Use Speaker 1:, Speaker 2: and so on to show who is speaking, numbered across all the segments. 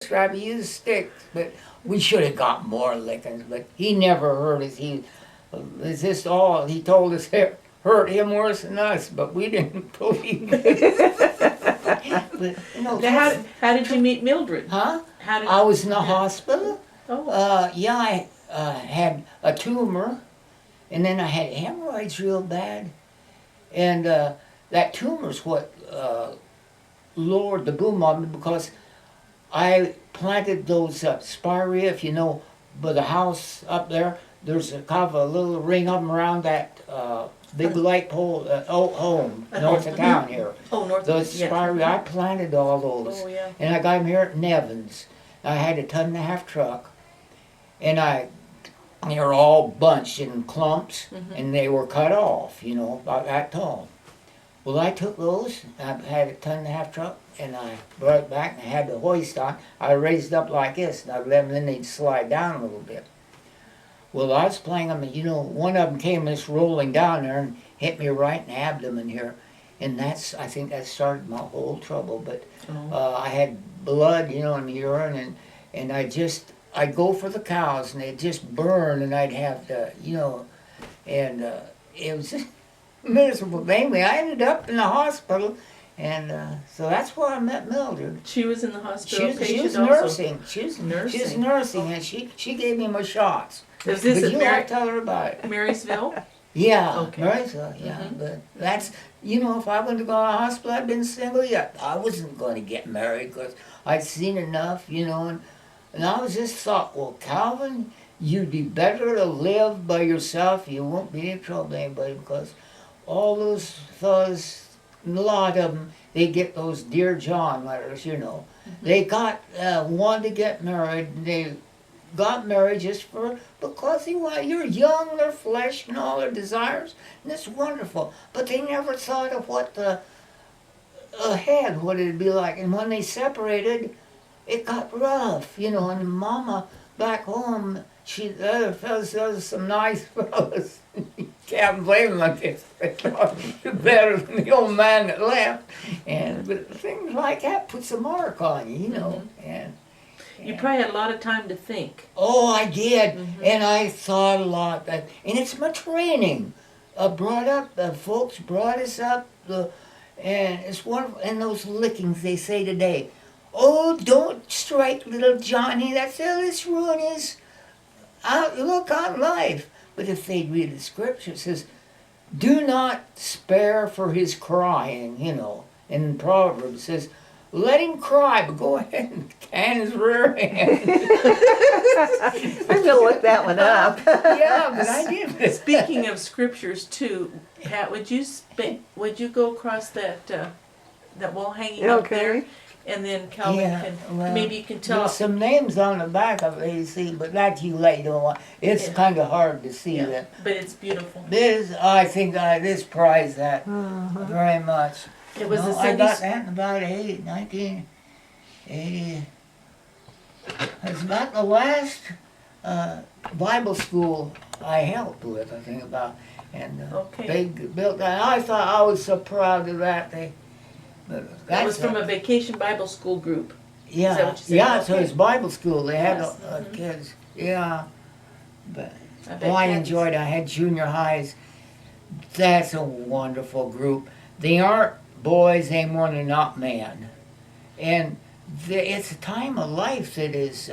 Speaker 1: Strap, he used sticks, but we should have got more lickings, but he never hurt us. It's just all, he told us it hurt him worse than us, but we didn't believe it. But,
Speaker 2: Now, how did you meet Mildred?
Speaker 1: huh?
Speaker 2: How did
Speaker 1: I was in the hospital.
Speaker 2: Oh,
Speaker 1: Yeah, I had a tumor, and then I had hemorrhoids real bad, and that tumor's what lowered the boom on me because I planted those spirea, if you know, by the house up there. There's a kind of a little ring of them around that big light pole home north of town here.
Speaker 2: oh, North.
Speaker 1: Those spirea, I planted all those,
Speaker 2: Oh, yeah.
Speaker 1: and I got them here at Nevins. I had a 1.5-ton truck, and they were all bunched in clumps, and they were cut off, about that tall. Well, I took those, I had a 1.5-ton truck, and I brought it back, and I had the hoist on. I raised up like this, and I let them, then they'd slide down a little bit. Well, I was playing them, and one of them came just rolling down there and hit me right in the abdomen here. And I think that started my whole trouble. But I had blood, in the urine, and I'd go for the cows, and they'd just burn, and I'd have to, and it was just miserable. But anyway, I ended up in the hospital, and so that's where I met Mildred.
Speaker 2: She was in the hospital.
Speaker 1: She was
Speaker 2: patient
Speaker 1: nursing.
Speaker 2: also.
Speaker 1: She was
Speaker 2: Nursing.
Speaker 1: nursing, and she gave me my shots.
Speaker 2: Is this
Speaker 1: But
Speaker 2: at
Speaker 1: you ought to tell her about it.
Speaker 2: Marysville?
Speaker 1: Yeah,
Speaker 2: Okay.
Speaker 1: Marysville, yeah. But that's, if I wouldn't have gone to the hospital, I'd been single yet. I wasn't going to get married because I'd seen enough, and I was just thought, well, Calvin, you'd be better to live by yourself. You won't be in trouble with anybody because all those fellas, a lot of them, they get those Dear John letters, They wanted to get married, and they got married just because you're young, their flesh and all their desires, and it's wonderful. But they never thought of what the ahead, what it'd be like. And when they separated, it got rough, and Mama back home, the other fellas, there was some nice fellas. You can't blame them like this. They thought you're better than the old man that left. But things like that puts a mark on you, and
Speaker 2: You probably had a lot of time to think.
Speaker 1: oh, I did, and I thought a lot. And it's my training. Folks brought us up, and it's wonderful. And those lickings they say today, oh, don't strike little Johnny. That's let's ruin his outlook on life. But if they'd read the scripture, it says, do not spare for his crying, In Proverbs it says, let him cry, but go ahead and can his rear end.
Speaker 3: I'm gonna look that one up.
Speaker 1: Yeah, but I did.
Speaker 2: Speaking of scriptures too, Pat, would you go across that wall hanging up there, and then Calvin maybe you can tell
Speaker 1: There's some names on the back of it, you see, but that's you late on. It's kind of hard to see that.
Speaker 2: But it's beautiful.
Speaker 1: I think this prize that very much.
Speaker 2: It was the
Speaker 1: I
Speaker 2: Sunday.
Speaker 1: got that in about 1980. It's about the last Bible school I helped with, I think about. And they built that. I thought I was so proud of that.
Speaker 2: That was from a vacation Bible school group.
Speaker 1: Yeah,
Speaker 2: Is that what you said?
Speaker 1: yeah. So
Speaker 2: Okay.
Speaker 1: it's Bible school. They had
Speaker 2: Yes.
Speaker 1: kids. Yeah, but
Speaker 2: bet
Speaker 1: I
Speaker 2: Kathy's-
Speaker 1: enjoyed it. I had junior highs. That's a wonderful group. They aren't boys anymore. They're not men, and it's a time of life that is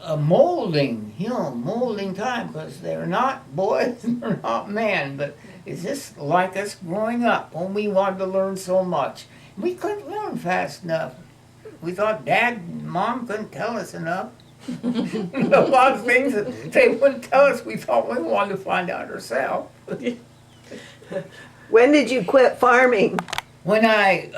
Speaker 1: a molding, molding time because they're not boys and they're not men, but it's just like us growing up when we wanted to learn so much. We couldn't learn fast enough. We thought Dad and Mom couldn't tell us enough. A lot of things that they wouldn't tell us, we thought we wanted to find out ourselves.
Speaker 3: When did you quit farming?
Speaker 1: When I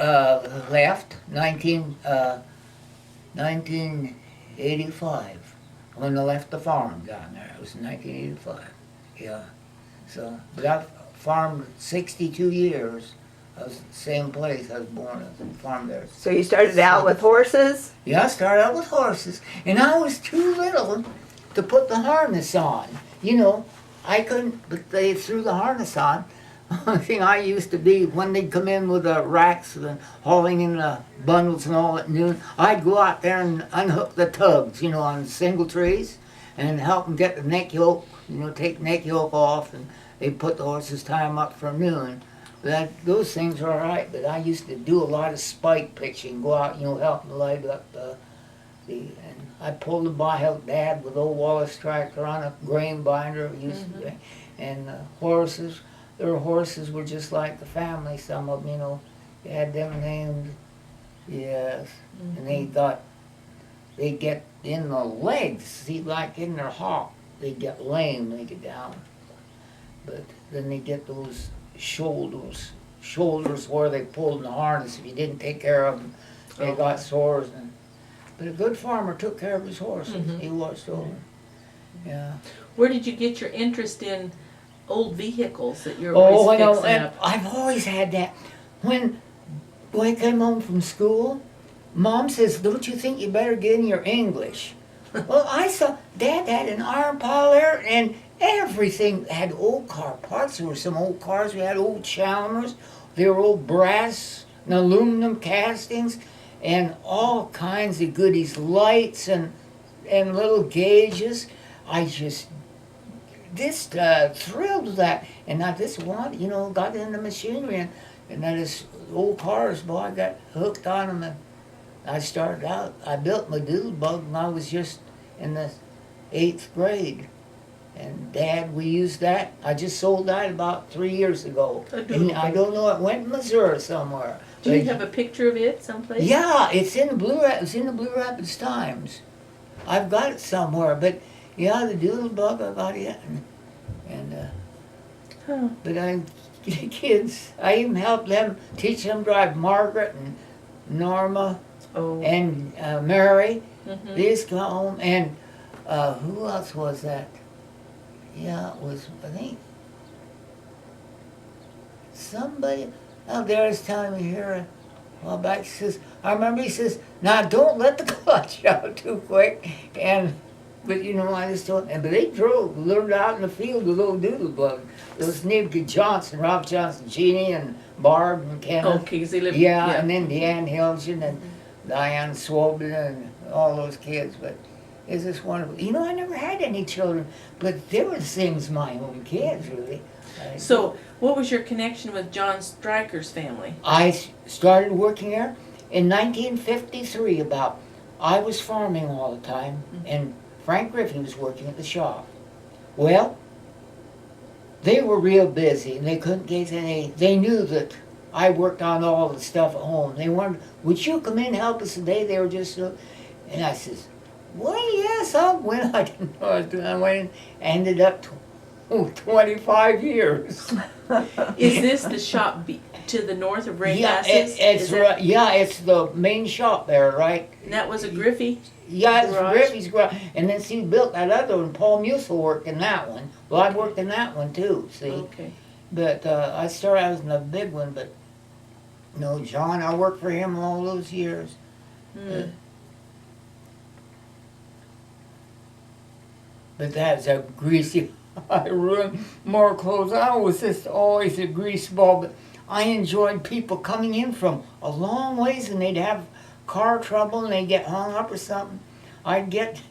Speaker 1: left, 1985, when I left the farm down there, it was 1985, yeah. So, but I've farmed 62 years. I was the same place I was born, I farmed there.
Speaker 3: So you started out with horses?
Speaker 1: Yeah, I started out with horses, and I was too little to put the harness on. I couldn't, but they threw the harness on. only thing I used to be, when they'd come in with the racks and hauling in the bundles and all at noon, I'd go out there and unhook the tugs, on single trees, and help them get the neck yoke, take the neck yoke off, and they'd put the horses, tie them up for noon. Those things are all right, but I used to do a lot of spike pitching, go out, help them light up and I pulled help Dad with old Wallace tractor on a grain binder, and horses. Their horses were just like the family, some of them, they had them named, yes, and they thought they'd get in the legs, see, like in their hock, they'd get lame, they get down, but then they get those shoulders where they pulled in the harness. If you didn't take care of them, they got sores. But a good farmer took care of his horses. He watched over them. Yeah.
Speaker 2: Where did you get your interest in old vehicles that you're always fixing up?
Speaker 1: I've always had that. When I came home from school, Mom says, "Don't you think you better get in your English?" Well, I saw Dad had an iron pile there, and everything had old car parts. There were some old cars. We had old Chalmers. There were old brass and aluminum castings, and all kinds of goodies, lights and little gauges. I just thrilled with that, and I just wanted, got into machinery, and then this old cars, boy, I got hooked on them, and I started out. I built my doodle bug when I was just in the 8th grade. And Dad, we used that. I just sold that about 3 years ago. And I don't know, it went to Missouri somewhere.
Speaker 2: Do you have a picture of it someplace?
Speaker 1: Yeah, it's in the Blue Rapids Times. I've got it somewhere, but yeah, the doodle bug, I got it. But kids, I even helped them, teach them drive Margaret and Norma and Mary. They just come home, and who else was that? Yeah, it was, I think, somebody out there is telling me here a while back. He says, I remember he says, "Now don't let the clutch out too quick." But I just told them, but they learned out in the field with little doodle bug. Those Nibke Johnson, Rob Johnson, Jeannie and Barb and Kenneth.
Speaker 2: Okay, because they lived.
Speaker 1: Yeah, and then Deanne Hilgen and Diane Swobin and all those kids, but it's just wonderful. I never had any children, but there were things my own kids, really.
Speaker 2: So, what was your connection with John Stryker's family?
Speaker 1: I started working there in 1953 I was farming all the time, and Frank Griffey was working at the shop. Well, they were real busy, and they couldn't get any. They knew that I worked on all the stuff at home. They wanted, "Would you come in and help us today?" They were just, and I says, "Well, yes, I'll win." I didn't know what I was doing. I went and ended up 25 years.
Speaker 2: Is this the shop to the north of Ray
Speaker 1: Yeah,
Speaker 2: Bass's?
Speaker 1: it's the main shop there, right?
Speaker 2: And that was a Griffey?
Speaker 1: Yeah, it's
Speaker 2: garage?
Speaker 1: Griffey's garage. And then we built that other one. Paul Musil worked in that one. Well, I worked in that one too, see.
Speaker 2: Okay.
Speaker 1: But I started out in the big one, but no, John, I worked for him all those years. But that's a greasy, I ruined more clothes. I was just always a grease ball, but I enjoyed people coming in from a long ways, and they'd have car trouble and they'd get hung up or something. I'd get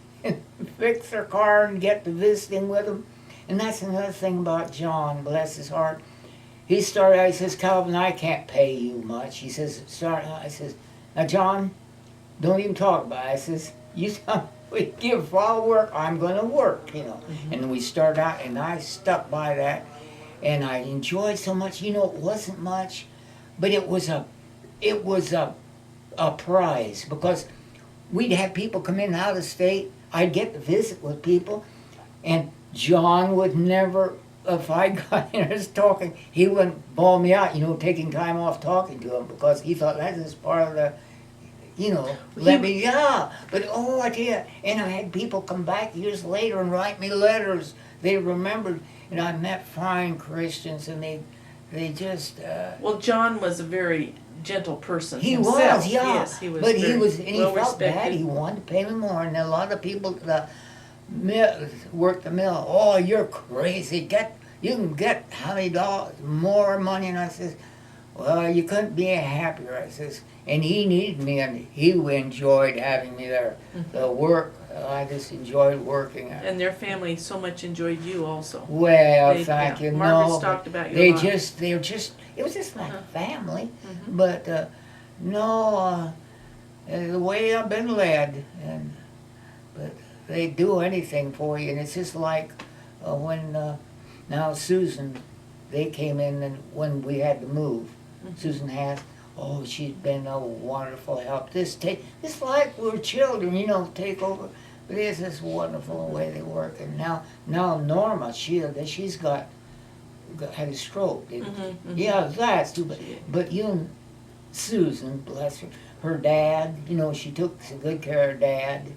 Speaker 1: fix their car and get to visiting with them. And that's another thing about John, bless his heart. He started out, he says, "Calvin, I can't pay you much." He says, I says, "Now, John, don't even talk about it." I says, "You tell me, give all work, I'm going to work, And we started out, and I stuck by that. And I enjoyed so much. It wasn't much, but it was a prize, because we'd have people come in out of state. I'd get to visit with people, and John would never, if I got in there talking, he wouldn't bawl me out, taking time off talking to him, because he thought that is part of the, But I tell you, and I had people come back years later and write me letters. They remembered, and I met fine Christians, and they just.
Speaker 2: Well, John was a very gentle person.
Speaker 1: He
Speaker 2: himself.
Speaker 1: was, yeah.
Speaker 2: Yes, he was.
Speaker 1: But he was, and he
Speaker 2: well
Speaker 1: felt bad.
Speaker 2: respected.
Speaker 1: He wanted to pay me more, and a lot of people worked the mill. "Oh, you're crazy! you can get how many dollars, more money. And I says, well, you couldn't be happier. I says, and he needed me, and he enjoyed having me there. The work, I just enjoyed working.
Speaker 2: And their family so much enjoyed you also.
Speaker 1: Well, thank you.
Speaker 2: Margaret's
Speaker 1: No,
Speaker 2: talked about you
Speaker 1: they
Speaker 2: a lot.
Speaker 1: they're just, it was just like family. But no, the way I've been led, but they do anything for you, and it's just like when now Susan, they came in and when we had to move, Susan has. Oh, she's been a wonderful help. This like we're children, take over. But it's just wonderful the way they work. And now Norma, she's had a stroke. Yeah, that's too bad. But Susan, bless her dad, she took good care of Dad.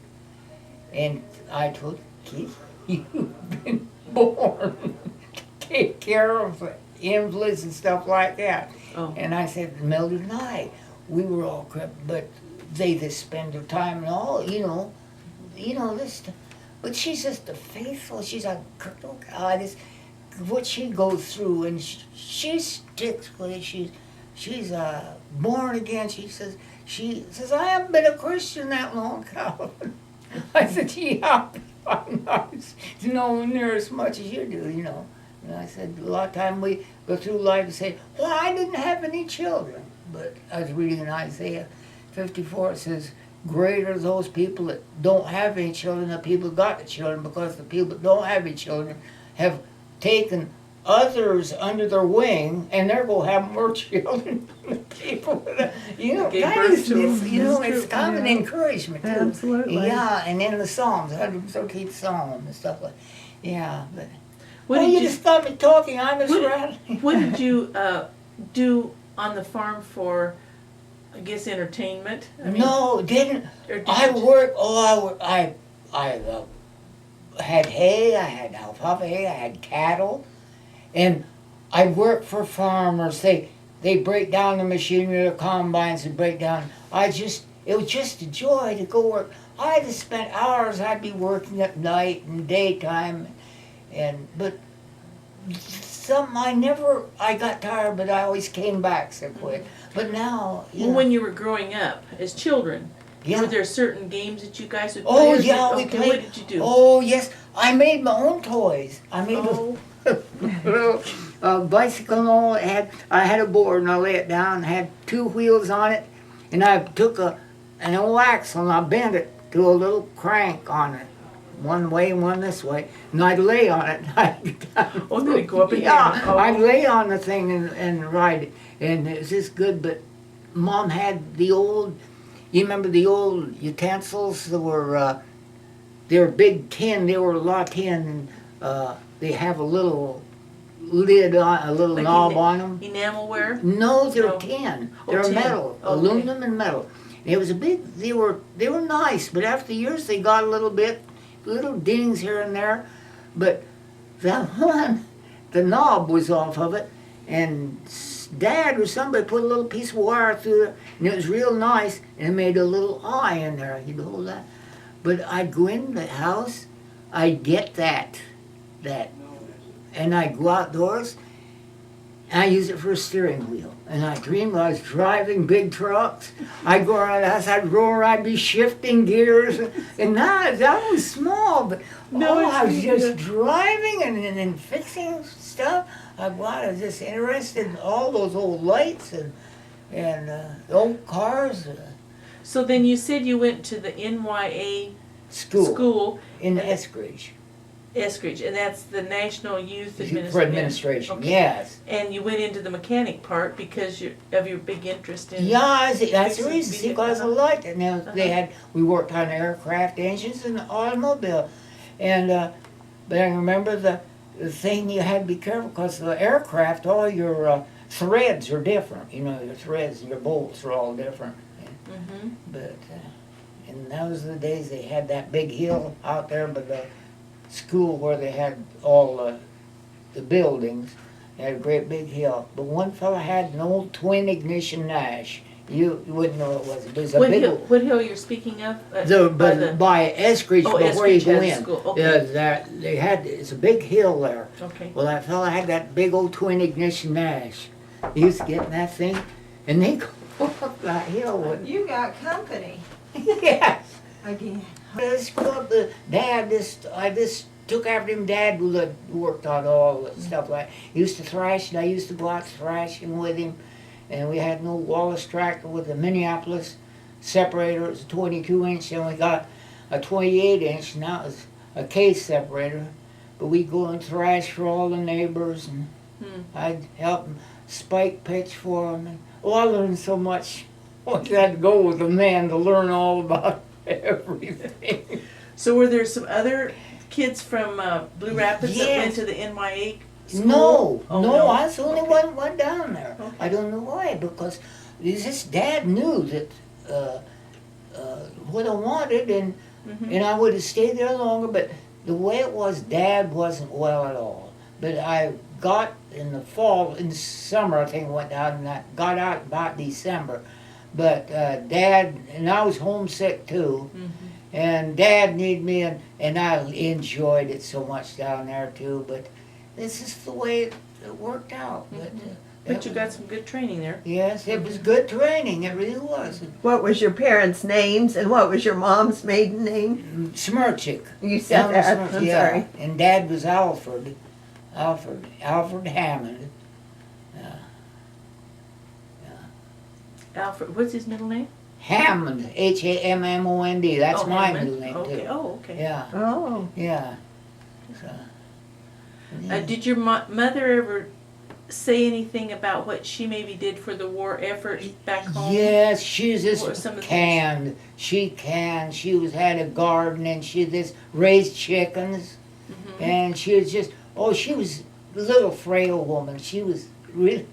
Speaker 1: And I told Keith, you've been born to take care of invalids and stuff like that.
Speaker 2: Oh.
Speaker 1: And I said, Mildred and I, we were all crippled, but they just spend their time and all, this. But she's just a faithful. She's a God. What she goes through, and she sticks with it. She's born again. She says I haven't been a Christian that long, Calvin. I said, yeah, I'm not nowhere near as much as you do, And I said, a lot of time we go through life and say, well, I didn't have any children. But I was reading in Isaiah 54, it says, greater are those people that don't have any children than the people that got the children, because the people that don't have any children have taken others under their wing, and they're going to have more children than the people that, it's kind of an encouragement too.
Speaker 3: Absolutely.
Speaker 1: Yeah, and in the Psalms, 113th Psalm and stuff like but
Speaker 2: What did you
Speaker 1: just got me talking, I was rattling.
Speaker 2: What did you do on the farm for, I guess, entertainment?
Speaker 1: No, didn't.
Speaker 2: Or did
Speaker 1: I
Speaker 2: you-
Speaker 1: worked, I had hay, I had alfalfa hay, I had cattle, and I worked for farmers. They break down the machinery, the combines, and break down. It was just a joy to go work. I just spent hours, I'd be working at night and daytime, but I got tired, but I always came back so quick. But now,
Speaker 2: Well, when you were growing up, as children,
Speaker 1: yeah.
Speaker 2: were there certain games that you guys would play?
Speaker 1: Oh
Speaker 2: or is
Speaker 1: yeah,
Speaker 2: it-
Speaker 1: we
Speaker 2: okay,
Speaker 1: played.
Speaker 2: What did you do?
Speaker 1: Oh yes, I made my own toys. I made
Speaker 2: Oh.
Speaker 1: a bicycle. I had a board and I lay it down. Had 2 wheels on it, and I took an old axle and I bent it to a little crank on it, one way and one this way, and I'd lay on it.
Speaker 2: Oh, did it go up and
Speaker 1: yeah,
Speaker 2: down? Oh.
Speaker 1: I'd lay on the thing and ride it, and it was just good. But Mom had the old. You remember the old utensils that were, they were big tin, they were a lot of tin, and they have a little lid on, a little
Speaker 2: Like
Speaker 1: knob on them.
Speaker 2: Enamelware?
Speaker 1: No, they're
Speaker 2: No.
Speaker 1: tin.
Speaker 2: Oh,
Speaker 1: They're
Speaker 2: tin.
Speaker 1: metal,
Speaker 2: Oh, okay.
Speaker 1: aluminum and metal. It was they were nice, but after years they got a little dings here and there. But that one, the knob was off of it, and Dad or somebody put a little piece of wire through it, and it was real nice, and it made a little eye in there. You'd hold that. But I'd go in the house, I'd get that, and I'd go outdoors, and I use it for a steering wheel. And I dreamed I was driving big trucks. I'd go around the house, I'd roll around, I'd be shifting gears, and that was small, but I was just driving and fixing stuff. I was just interested in all those old lights and old cars.
Speaker 2: So then you said you went to the NYA school
Speaker 1: in Eskridge.
Speaker 2: Eskridge, and that's the National Youth
Speaker 1: For administration,
Speaker 2: Okay.
Speaker 1: yes.
Speaker 2: And you went into the mechanic part because of your big interest in.
Speaker 1: Yeah, that's the
Speaker 2: fixing-
Speaker 1: reason, because I liked it. Now, we worked on aircraft engines and automobile. And, but I remember the thing you had to be careful, because the aircraft, all your threads are different. Your threads and your bolts are all different.
Speaker 2: Mm-hmm.
Speaker 1: But, in those are the days they had that big hill out there by the school where they had all the buildings. They had a great big hill. But one fella had an old twin ignition Nash. You wouldn't know it was. There's a big
Speaker 2: What hill you're speaking of?
Speaker 1: by Eskridge before you
Speaker 2: Eskridge
Speaker 1: go
Speaker 2: has a
Speaker 1: in.
Speaker 2: school, okay.
Speaker 1: It's a big hill there.
Speaker 2: Okay.
Speaker 1: Well, that fella had that big old twin ignition Nash. He used to get in that thing, and they go up that hill with.
Speaker 3: You got company
Speaker 1: Yes.
Speaker 3: again.
Speaker 1: This club, I just took after him. Dad worked on all the stuff like. He used to thrash, and I used to go out thrashing with him. And we had an old Wallace tractor with a Minneapolis separator. It was a 22-inch, and we got a 28-inch, and that was a case separator. But we'd go and thrash for all the neighbors, and I'd help them spike pitch for them. And, I learned so much. I had to go with a man to learn all about everything.
Speaker 2: So were there some other kids from Blue Rapids that went
Speaker 1: Yes.
Speaker 2: to the NYA school?
Speaker 1: No,
Speaker 2: Oh,
Speaker 1: no, I was the only
Speaker 2: Okay.
Speaker 1: one down there.
Speaker 2: Okay.
Speaker 1: I don't know why, because his dad knew that what I wanted, and I would have stayed there longer. But the way it was, Dad wasn't well at all. But I got in the fall, in the summer, I think I went down, and I got out about December. But Dad, and I was homesick too. And Dad needed me, and I enjoyed it so much down there too. But this is the way it worked out.
Speaker 2: But you got some good training there.
Speaker 1: Yes, it was good training. It really was.
Speaker 3: What was your parents' names and what was your mom's maiden name?
Speaker 1: Smirchik.
Speaker 3: You said that. I'm sorry.
Speaker 1: And Dad was Alfred Hammond.
Speaker 2: Alfred, what's his middle name?
Speaker 1: Hammond, Hammond. That's my
Speaker 2: Hammond.
Speaker 1: middle name
Speaker 2: Okay.
Speaker 1: too.
Speaker 2: Oh, okay.
Speaker 1: Yeah,
Speaker 3: Oh.
Speaker 1: yeah. So,
Speaker 2: Did your mother ever say anything about what she maybe did for the war effort back home?
Speaker 1: yes, she's
Speaker 2: What were
Speaker 1: just
Speaker 2: some of the
Speaker 1: canned. She canned. She had a garden, and she just raised chickens. And she was just, she was a little frail woman. She was really,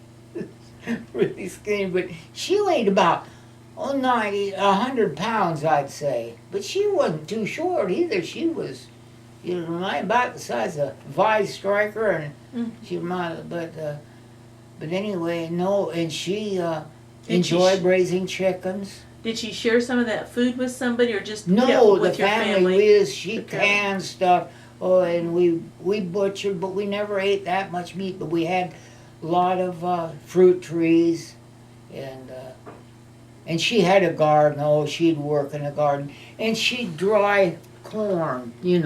Speaker 1: really skinny, but she weighed about 100 pounds, I'd say. But she wasn't too short either. She was, about the size of Vice Striker, and she reminded, but anyway, no, and she enjoyed raising chickens.
Speaker 2: Did she share some of that food with somebody, or just
Speaker 1: No,
Speaker 2: with
Speaker 1: the
Speaker 2: your
Speaker 1: family, she
Speaker 2: Okay.
Speaker 1: canned stuff. And we butchered, but we never ate that much meat. But we had a lot of fruit trees, and she had a garden. Oh, she'd work in a garden, and she'd dry corn. You